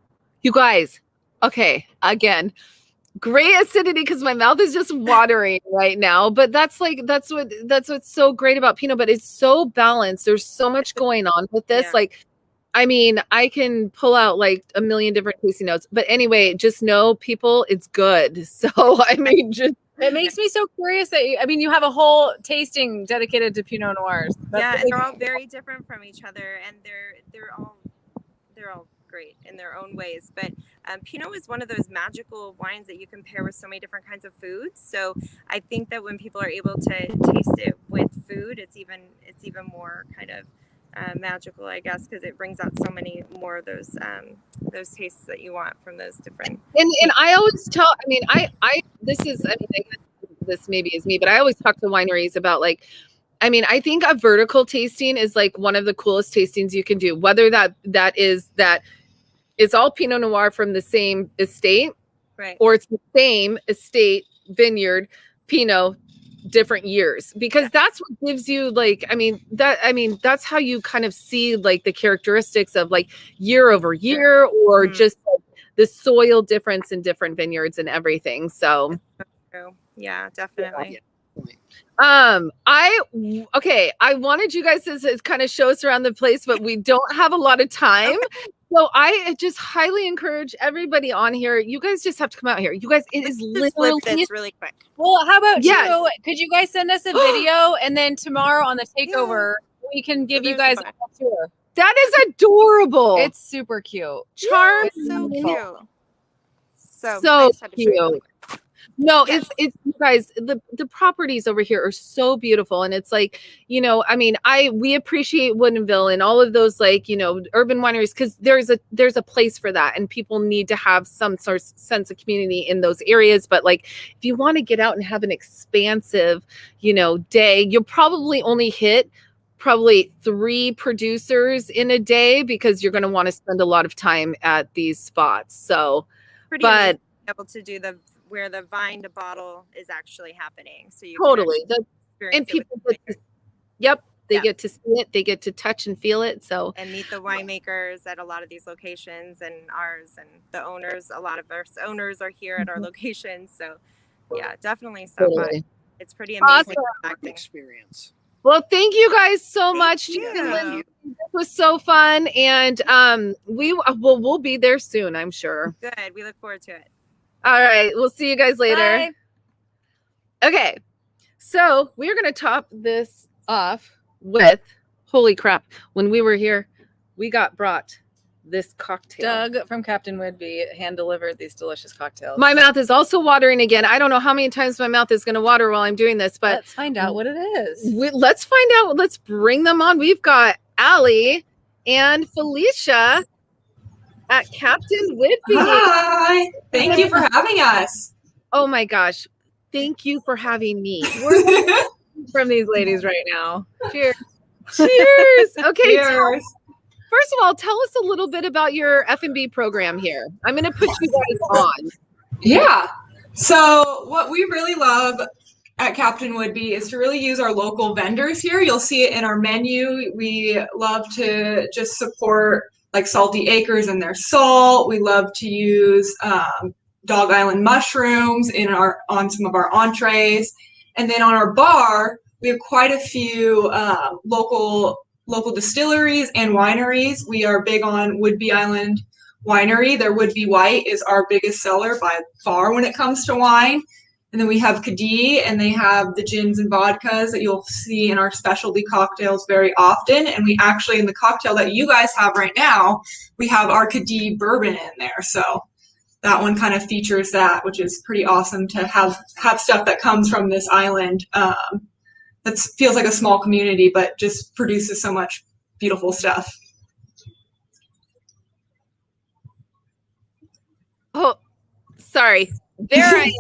You guys, okay, again, great acidity because my mouth is just watering right now. But that's what's so great about Pinot. But it's so balanced. There's so much going on with this. Yeah. Like, I mean, I can pull out like a million different tasting notes. But anyway, just know, people, it's good. So I mean, just. It makes me so curious that you have a whole tasting dedicated to Pinot Noirs. Yeah, and they're all very different from each other, and they're all great in their own ways. But Pinot is one of those magical wines that you can pair with so many different kinds of foods. So I think that when people are able to taste it with food, it's even more kind of magical, I guess, because it brings out so many more of those tastes that you want from those different. And I always tell, I mean, this maybe is me, but I always talk to wineries about like, I mean, I think a vertical tasting is like one of the coolest tastings you can do, whether that is it's all Pinot Noir from the same estate, Right. or it's the same estate, vineyard, Pinot, different years, because that's what gives you like, that's how you kind of see like the characteristics of like year over year, or just like, the soil difference in different vineyards and everything. So True. Yeah, definitely. definitely. I wanted you guys to kind of show us around the place, but we don't have a lot of time. So I just highly encourage everybody on here. You guys just have to come out here. You guys, it is literally this really quick. Well, how about Yes. you? Could you guys send us a video, and then tomorrow on the takeover, we can give you guys a tour. That is adorable. It's super cute. Charming. It's so cute. So So I just had to show you really cute. quick. No, Yes. it's you guys, the properties over here are so beautiful. And it's like, you know, I mean, we appreciate Woodinville and all of those, like, you know, urban wineries, because there's a place for that, and people need to have some sort of sense of community in those areas. But like, if you want to get out and have an expansive, you know, day, you'll probably only hit 3 producers in a day, because you're going to want to spend a lot of time at these spots. So, Pretty amazing to be able to do where the vine to bottle is actually happening. So you totally. can And people get to see it, they get to touch and feel it. So, and meet the winemakers at a lot of these locations, and ours, and the owners. A lot of our owners are here at our locations. So yeah, definitely stop by. totally. It's pretty amazing. Awesome. Experience. Well, thank you guys so Thank much. you. This was so fun, and we'll be there soon, I'm sure. Good. We look forward to it. All right, we'll see you guys later. Bye. Okay, so we're gonna top this off with, holy crap! When we were here, we got brought this cocktail. Doug from Captain Whidbey hand delivered these delicious cocktails. My mouth is also watering again. I don't know how many times my mouth is going to water while I'm doing this, but let's find out what it is. let's find out. Let's bring them on. We've got Allie and Felicia at Captain Whidbey. Hi, thank you for having us. Oh my gosh. Thank you for having me. We're From these ladies right now. Cheers. cheers. Okay. Cheers. First of all, tell us a little bit about your F&B program here. I'm going to put you guys on. Yeah. So what we really love at Captain Whidbey is to really use our local vendors here. You'll see it in our menu. We love to just support like Salty Acres and their salt. We love to use Dog Island mushrooms on some of our entrees. And then on our bar, we have quite a few local distilleries and wineries. We are big on Whidbey Island Winery. Their Whidbey White is our biggest seller by far when it comes to wine. And then we have Cadiz, and they have the gins and vodkas that you'll see in our specialty cocktails very often. And we actually, in the cocktail that you guys have right now, we have our Cadiz bourbon in there. So that one kind of features that, which is pretty awesome to have stuff that comes from this island. That feels like a small community, but just produces so much beautiful stuff. Oh, sorry. There I am.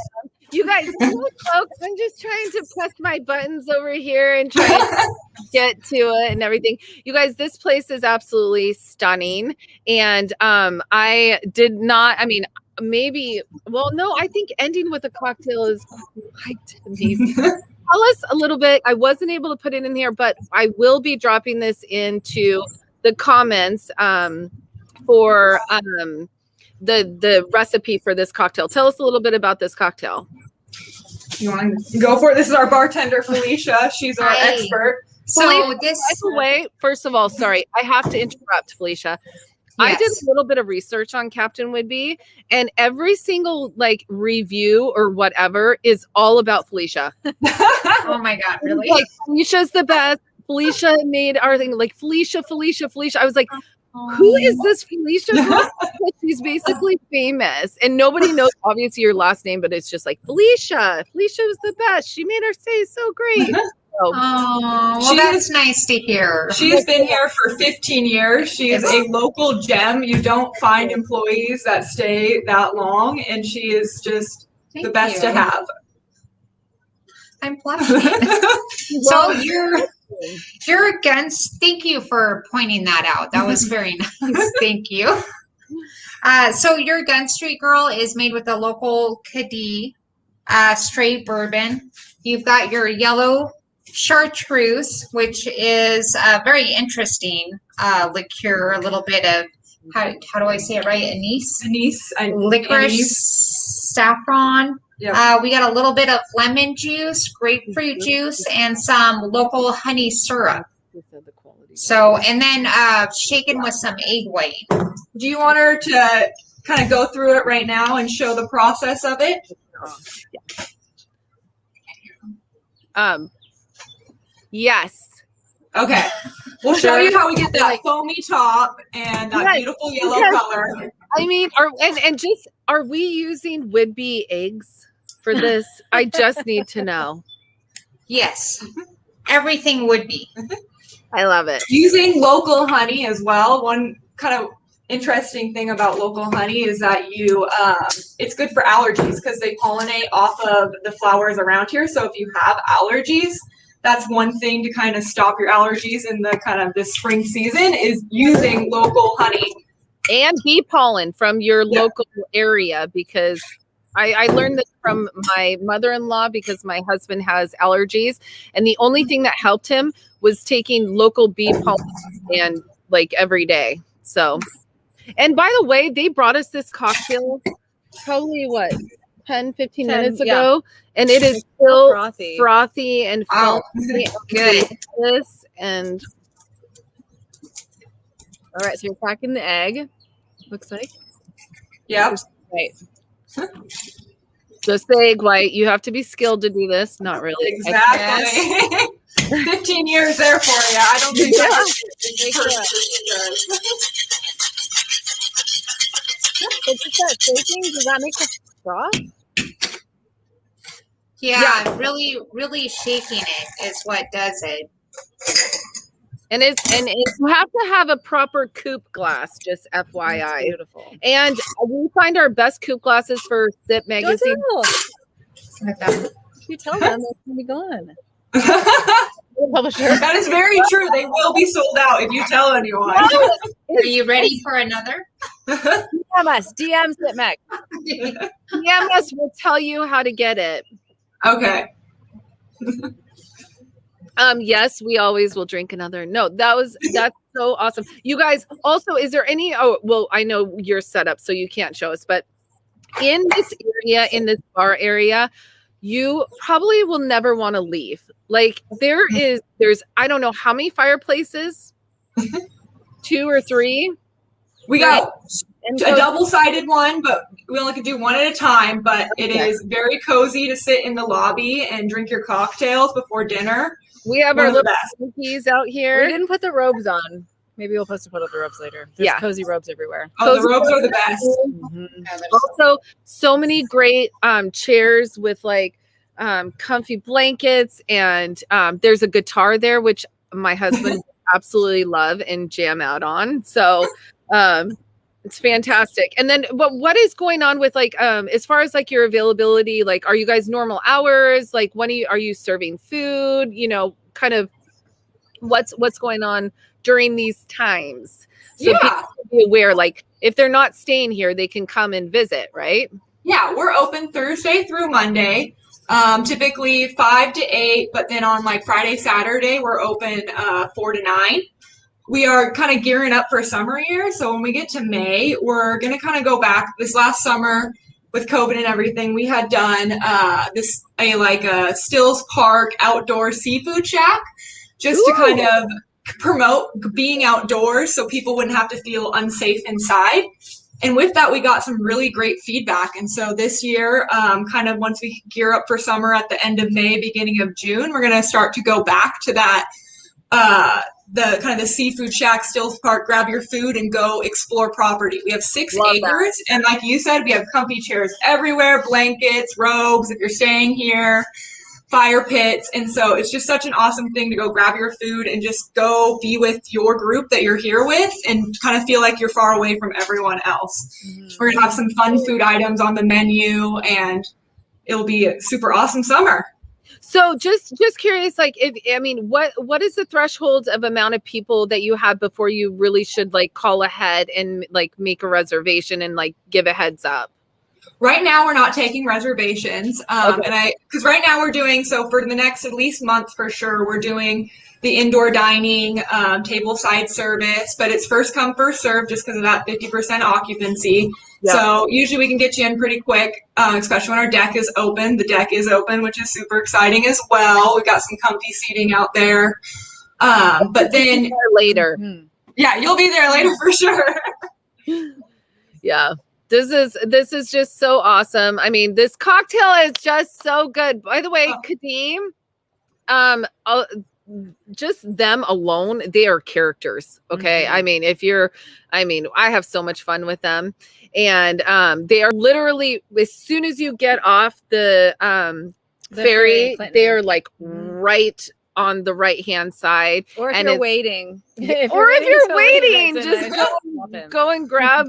You guys, look, folks, I'm just trying to press my buttons over here and try to get to it and everything. You guys, this place is absolutely stunning. And I did not, I mean, maybe, well, no, I think ending with a cocktail is quite amazing. Tell us a little bit. I wasn't able to put it in here, but I will be dropping this into the comments for the recipe for this cocktail. Tell us a little bit about this cocktail. You want to go for it? This is our bartender, Felicia. She's our expert. So Felicia, by the way, first of all, sorry, I have to interrupt, Felicia. I did a little bit of research on Captain Whidbey, and every single like review or whatever is all about Felicia. Oh my God, really? Like, Felicia's the best. Felicia made our thing, like Felicia. I was like, who is this Felicia? She's basically famous, and nobody knows obviously your last name, but it's just like Felicia. Felicia was the best. She made our stay so great. So, well, that's nice to hear. She's been here for 15 years. She is a local gem. You don't find employees that stay that long, and she is just the best to have. I'm blushing. So you're against. Thank you for pointing that out. That was very nice. Thank you. So your Gun Street Girl is made with a local Cadiz straight bourbon. You've got your yellow chartreuse, which is a very interesting liqueur. A little bit of how do I say it right? Anise, licorice, saffron. Yep. We got a little bit of lemon juice, grapefruit juice, and some local honey syrup. So, and then shaken with some egg white. Do you want her to kind of go through it right now and show the process of it? Yes. Okay. We'll show you how we get that foamy top and that beautiful yellow color. I mean, are we using Whidbey eggs for this? I just need to know. Yes. Everything would be. I love it. Using local honey as well. One kind of interesting thing about local honey is that it's good for allergies because they pollinate off of the flowers around here. So if you have allergies, that's one thing to kind of stop your allergies in the kind of the spring season is using local honey. And bee pollen from your local area, because I learned this from my mother-in-law because my husband has allergies. And the only thing that helped him was taking local bee pollen and like every day. So, and by the way, they brought us this cocktail probably 10-15 minutes ago, and it is still frothy and foamy. Good. And all right, so you're cracking the egg. Looks like. Yep. Right. Just the egg white. You have to be skilled to do this. Not really. Exactly. 15 years there for you. I don't think that's Does that make a froth? Yeah, really, really shaking it is what does it. And you have to have a proper coupe glass, just FYI. That's beautiful. And we find our best coupe glasses for Sip Magazine. You tell them it's gonna be gone. That is very true. They will be sold out if you tell anyone. Are you ready for another? DM Sip Mag. DM us, we'll tell you how to get it. Okay. Yes, we always will drink another. No, that's so awesome. You guys, also, is there any, I know you're set up, so you can't show us, but in this area, in this bar area, you probably will never want to leave. Like there's, I don't know how many fireplaces, 2 or 3. We got a double-sided one, but we only can do one at a time, but it is very cozy to sit in the lobby and drink your cocktails before dinner. We have our little monkeys out here. We didn't put the robes on. Maybe we'll post a photo of the robes later. There's cozy robes everywhere. Oh, the robes are the best. Mm-hmm. Also, so many great chairs with like comfy blankets, and there's a guitar there, which my husband absolutely love and jam out on. So it's fantastic. And then what is going on with like as far as like your availability, like are you guys normal hours? Like when are you serving food? You know, kind of what's going on during these times? So people can be aware, like if they're not staying here, they can come and visit, right? Yeah, we're open Thursday through Monday. Typically 5 to 8, but then on like Friday, Saturday, we're open 4 to 9. We are kind of gearing up for summer here. So when we get to May, we're going to kind of go back. This last summer with COVID and everything, we had done a Stills Park outdoor seafood shack just to kind of promote being outdoors so people wouldn't have to feel unsafe inside. And with that, we got some really great feedback. And so this year, kind of once we gear up for summer at the end of May, beginning of June, we're going to start to go back to that the kind of the seafood shack, Stills Park, grab your food and go explore property. We have 6 acres. And like you said, we have comfy chairs everywhere, blankets, robes, if you're staying here, fire pits. And so it's just such an awesome thing to go grab your food and just go be with your group that you're here with and kind of feel like you're far away from everyone else. Mm-hmm. We're going to have some fun food items on the menu and it'll be a super awesome summer. So just curious, like what is the threshold of amount of people that you have before you really should like call ahead and like make a reservation and like give a heads up? Right now, we're not taking reservations. Okay. Because right now we're doing, so for the next at least month for sure, we're doing the indoor dining, tableside service, but it's first come, first serve just because of that 50% occupancy. Yeah. So usually we can get you in pretty quick, especially when our deck is open. The deck is open, which is super exciting as well. We've got some comfy seating out there. But then later. Yeah, you'll be there later for sure. Yeah. This is just so awesome. I mean, this cocktail is just so good. By the way, Kadeem, just them alone, they are characters. Okay. I mean, I have so much fun with them, and they are literally, as soon as you get off the ferry, they are like right on the right hand side. Or if and you're waiting. If you're waiting, just go and grab,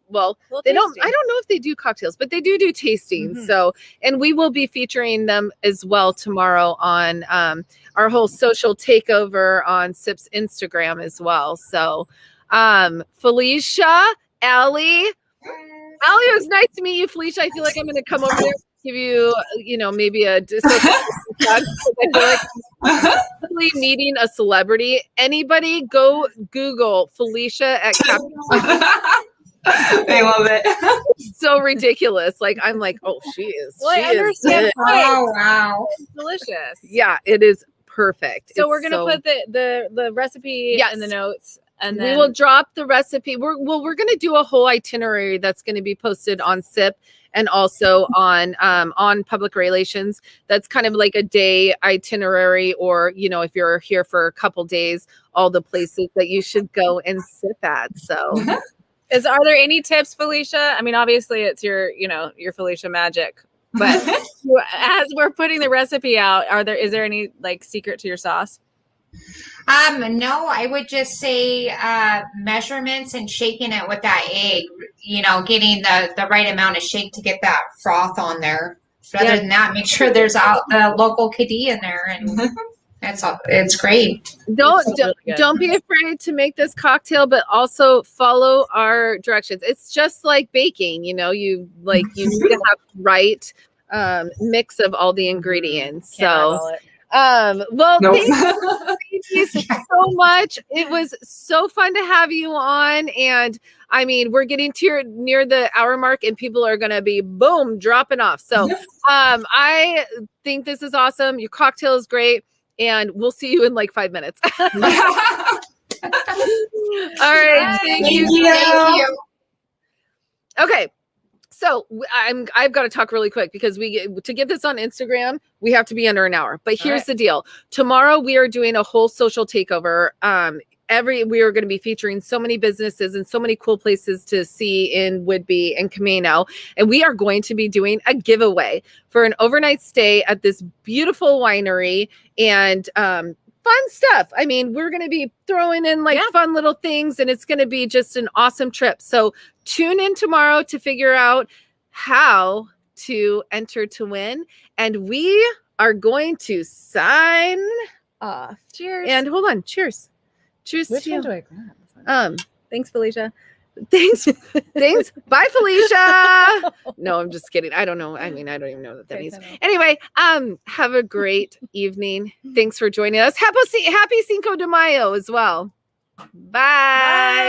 well, they don't, I don't know if they do cocktails, but they do tastings. So, and we will be featuring them as well tomorrow on our whole social takeover on SIP's Instagram as well. So, Felicia, Allie, it was nice to meet you, Felicia. I feel like I'm going to come over there, give you, maybe a social I feel like really meeting a celebrity. Anybody go Google Felicia at Captain. I love it. So ridiculous. Like, I'm like, oh, she is. Well, she I understand. is Oh, wow. It's delicious. Yeah, it is perfect. So It's we're gonna put the recipe Yes. in the notes, and we then will drop the recipe. We're going to do a whole itinerary that's going to be posted on SIP and also on public relations. That's kind of like a day itinerary, or if you're here for a couple days, all the places that you should go and sip at. So, are there any tips, Felicia? I mean, obviously it's your Felicia magic, but as we're putting the recipe out, is there any like secret to your sauce? No, I would just say measurements and shaking it with that egg, getting the right amount of shake to get that froth on there. But other than that, make sure there's the local kiddy in there, and it's great. Don't be afraid to make this cocktail, but also follow our directions. It's just like baking, you need to have right mix of all the ingredients. So well, Nope. thank you so much. It was so fun to have you on, and I mean, we're getting near the hour mark, and people are going to be dropping off. So I think this is awesome. Your cocktail is great, and we'll see you in like 5 minutes. All right. Thank you. Okay. So I've got to talk really quick because to get this on Instagram, we have to be under an hour. But here's the deal. Tomorrow we are doing a whole social takeover. We are going to be featuring so many businesses and so many cool places to see in Whidbey and Camano. And we are going to be doing a giveaway for an overnight stay at this beautiful winery and fun stuff. I mean, we're going to be throwing in fun little things, and it's going to be just an awesome trip. So tune in tomorrow to figure out how to enter to win. And we are going to sign off. Cheers. And hold on. Cheers. Cheers. Which to one you. do I grab? Thanks, Felicia. Thanks. Bye, Felicia. No, I'm just kidding. I don't know. I mean, I don't even know what that means. Anyway, have a great evening. Thanks for joining us. Happy Cinco de Mayo as well. Bye.